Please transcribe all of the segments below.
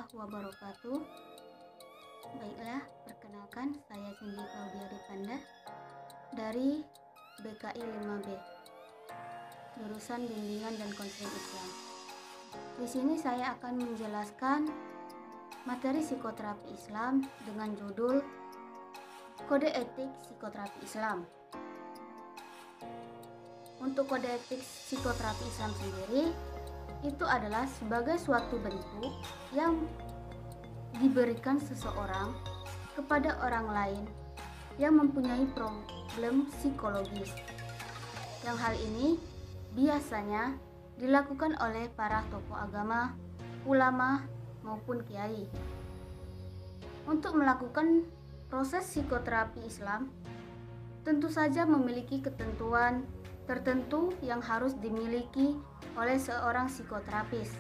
warahmatullahi wabarakatuh. Baiklah, perkenalkan saya Cindy Claudia Depanda dari BKI 5B, jurusan Bimbingan dan Konseling Islam. Di sini saya akan menjelaskan materi psikoterapi Islam dengan judul Kode Etik Psikoterapi Islam. Untuk kode etik psikoterapi Islam sendiri, itu adalah sebagai suatu bentuk yang diberikan seseorang kepada orang lain yang mempunyai problem psikologis. Yang hal ini biasanya dilakukan oleh para tokoh agama, ulama, maupun kiai. Untuk melakukan proses psikoterapi Islam, tentu saja memiliki ketentuan tertentu yang harus dimiliki oleh seorang psikoterapis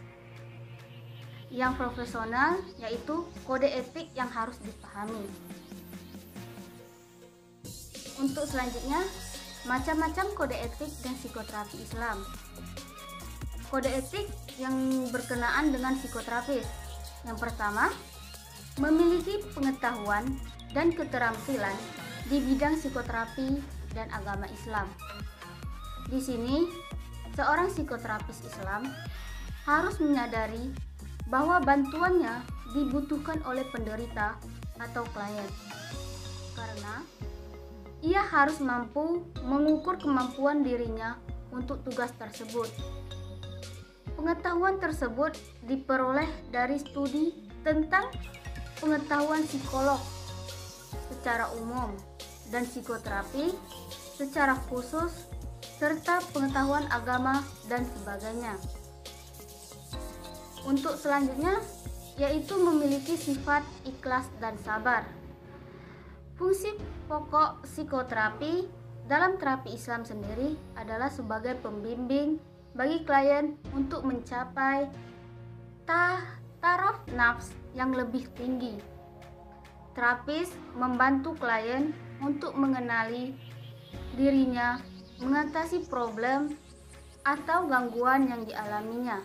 yang profesional, yaitu kode etik yang harus dipahami. Untuk selanjutnya, macam-macam kode etik dan psikoterapi Islam. Kode etik yang berkenaan dengan psikoterapis. Yang pertama, memiliki pengetahuan dan keterampilan di bidang psikoterapi dan agama Islam. Di sini, seorang psikoterapis Islam harus menyadari bahwa bantuannya dibutuhkan oleh penderita atau klien, karena ia harus mampu mengukur kemampuan dirinya untuk tugas tersebut. Pengetahuan tersebut diperoleh dari studi tentang pengetahuan psikolog secara umum dan psikoterapi secara khusus, serta pengetahuan agama dan sebagainya. Untuk selanjutnya, yaitu memiliki sifat ikhlas dan sabar. Fungsi pokok psikoterapi dalam terapi Islam sendiri adalah sebagai pembimbing bagi klien untuk mencapai taraf nafs yang lebih tinggi. Terapis membantu klien untuk mengenali dirinya, mengatasi problem atau gangguan yang dialaminya,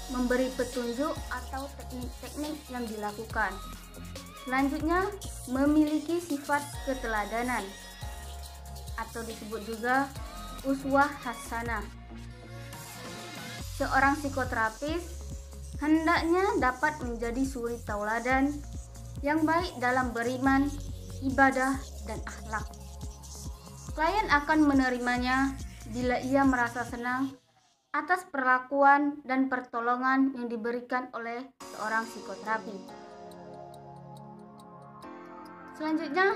memberi petunjuk atau teknik-teknik yang dilakukan. Selanjutnya, memiliki sifat keteladanan atau disebut juga uswah hasanah. Seorang psikoterapis hendaknya dapat menjadi suri tauladan yang baik dalam beriman, ibadah, dan akhlak. Klien akan menerimanya bila ia merasa senang atas perlakuan dan pertolongan yang diberikan oleh seorang psikoterapi. Selanjutnya,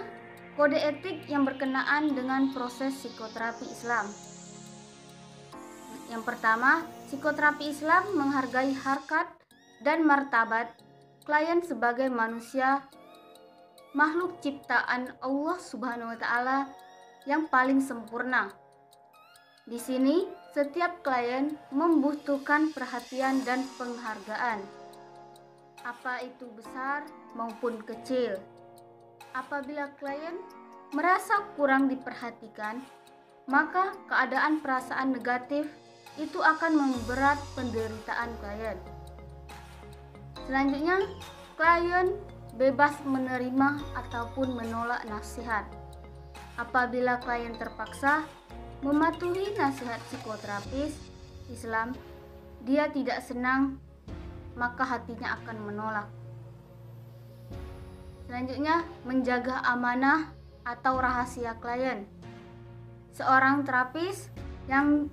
kode etik yang berkenaan dengan proses psikoterapi Islam. Yang pertama, psikoterapi Islam menghargai harkat dan martabat klien sebagai manusia, makhluk ciptaan Allah Subhanahu wa Ta'ala yang paling sempurna. Di sini, setiap klien membutuhkan perhatian dan penghargaan, apa itu besar maupun kecil. Apabila klien merasa kurang diperhatikan, maka keadaan perasaan negatif itu akan memberat penderitaan klien. Selanjutnya, klien bebas menerima ataupun menolak nasihat. Apabila klien terpaksa mematuhi nasihat psikoterapis Islam, dia tidak senang, maka hatinya akan menolak. Selanjutnya, menjaga amanah atau rahasia klien. Seorang terapis yang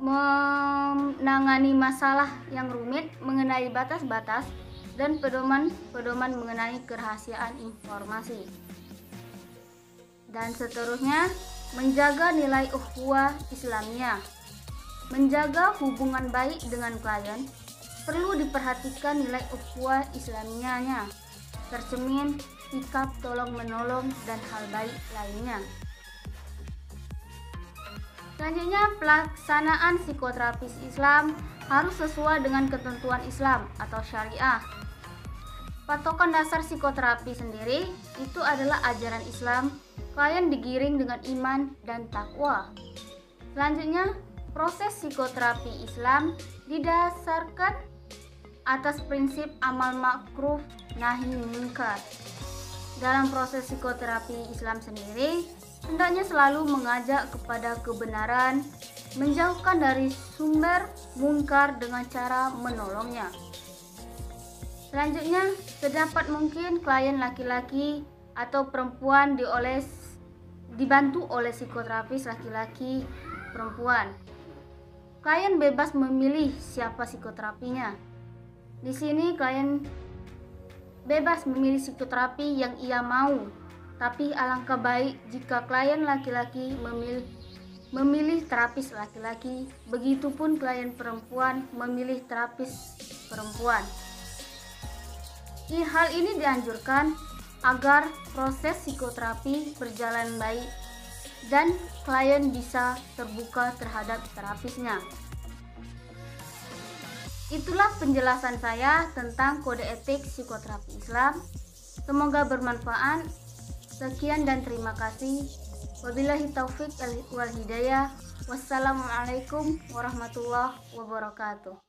menangani masalah yang rumit mengenai batas-batas dan pedoman-pedoman mengenai kerahasiaan informasi. Dan seterusnya, menjaga nilai ukhuwah Islamiyah. Menjaga hubungan baik dengan klien, perlu diperhatikan nilai ukhuwah Islamiyahnya, tercermin sikap tolong-menolong dan hal baik lainnya. Selanjutnya, pelaksanaan psikoterapis Islam harus sesuai dengan ketentuan Islam atau syariah. Patokan dasar psikoterapi sendiri itu adalah ajaran Islam. Klien digiring dengan iman dan takwa. Selanjutnya, proses psikoterapi Islam didasarkan atas prinsip amal ma'ruf nahi munkar. Dalam proses psikoterapi Islam sendiri, hendaknya selalu mengajak kepada kebenaran, menjauhkan dari sumber munkar dengan cara menolongnya. Selanjutnya, sedapat mungkin klien laki-laki atau perempuan dibantu oleh psikoterapis laki-laki perempuan. Klien bebas memilih siapa psikoterapinya. Di sini klien bebas memilih psikoterapi yang ia mau, tapi alangkah baik jika klien laki-laki memilih terapis laki-laki, begitupun klien perempuan memilih terapis perempuan. Hal ini dianjurkan agar proses psikoterapi berjalan baik dan klien bisa terbuka terhadap terapisnya. Itulah penjelasan saya tentang kode etik psikoterapi Islam. Semoga bermanfaat. Sekian dan terima kasih. Wabillahi taufik wal hidayah. Wassalamualaikum warahmatullahi wabarakatuh.